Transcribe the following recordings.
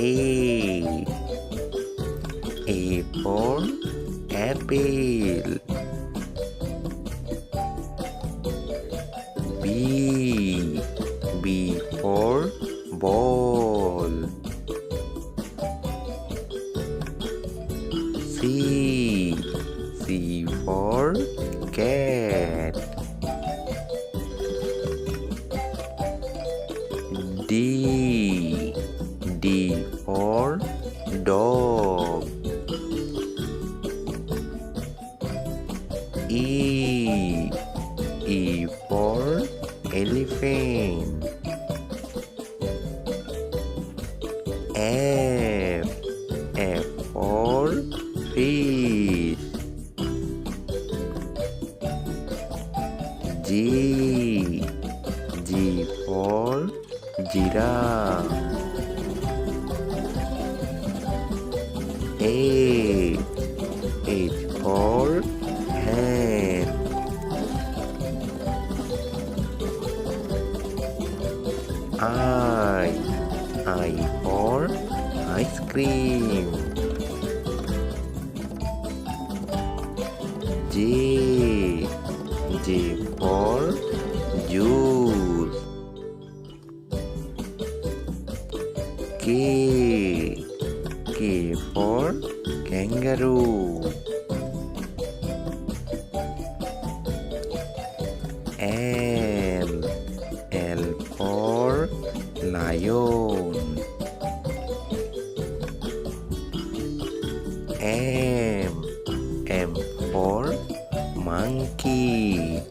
A. A for apple. B. B for ball. C. C for cat. D. D for dog. E. E for elephant. F. F for fish. G. G for giraffe. H. H for hen. I. I for ice cream. J. J for juice. K. K for kangaroo. L. L for lion. M. M for monkey.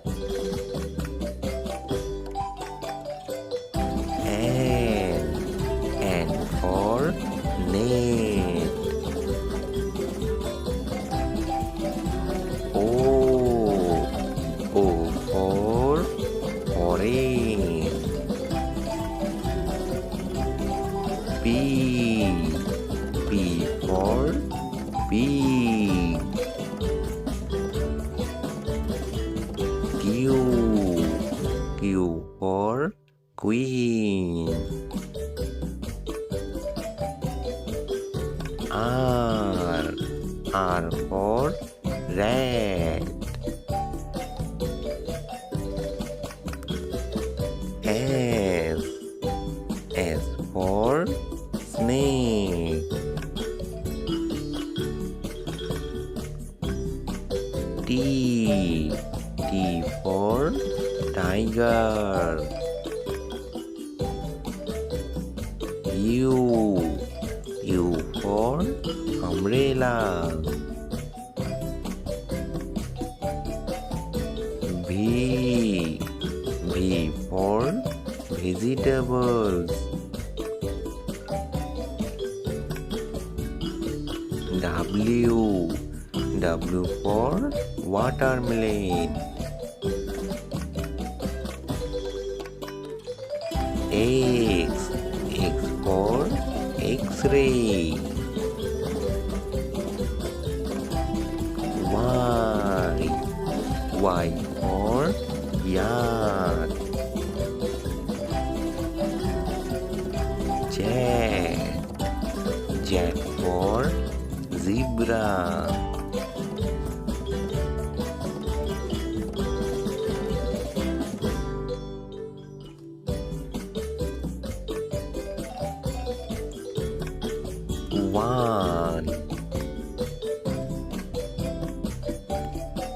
N for net. O. O for orange. P. P for pig. Q. Q for queen. R. R for rat. S. S for snake. T. T for tiger. U. U for umbrella. V. V for vegetables. W. W for watermelon. X. X for X-ray. Y. Y for yak. Z. Z for zebra. One.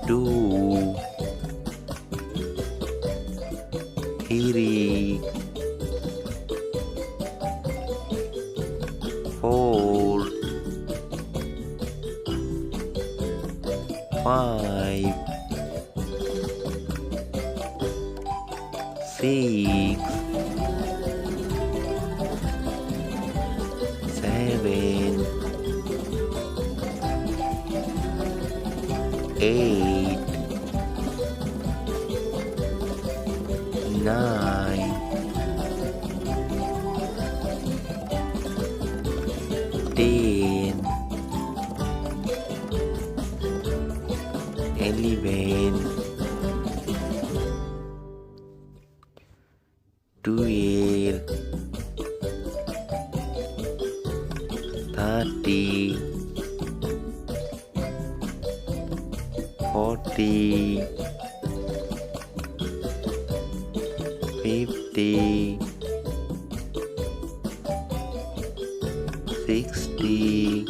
Two. Three. Four. Five. Six. Seven. Eight. Nine. 10. 11. 12. 30, 40, 50, 60,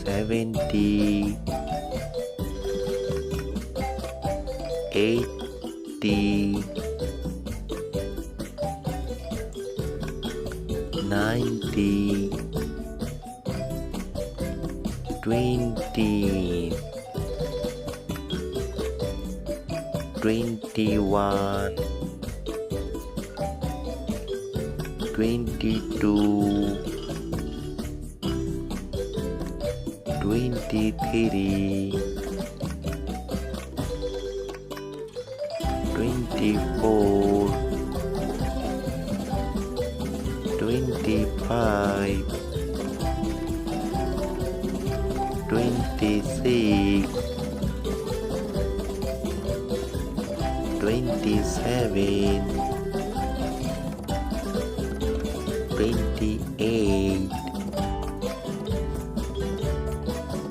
70, 80, 90, 20, 21, 22, 23, 24, 25, 26, 27, 28,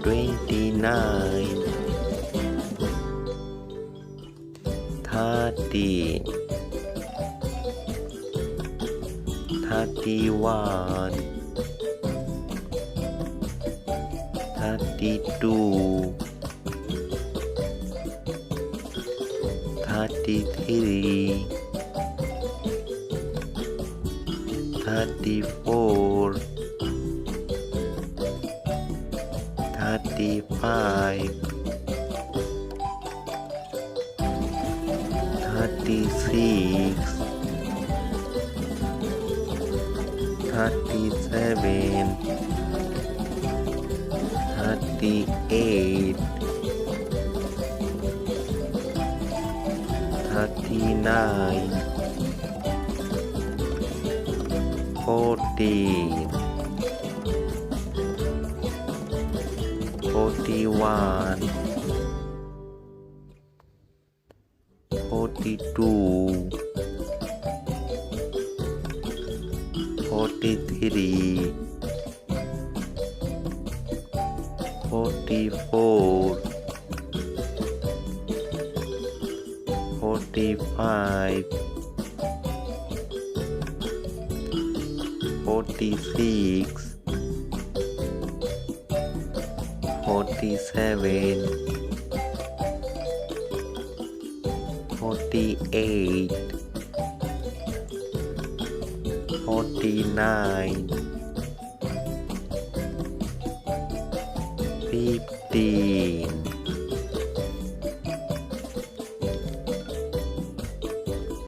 29, 30, 31, 32, 33, 34, 35, 36, 37, 38, 39, 40, 41, 42, 43, 44, 45, 46, 47, 48, 49, 50,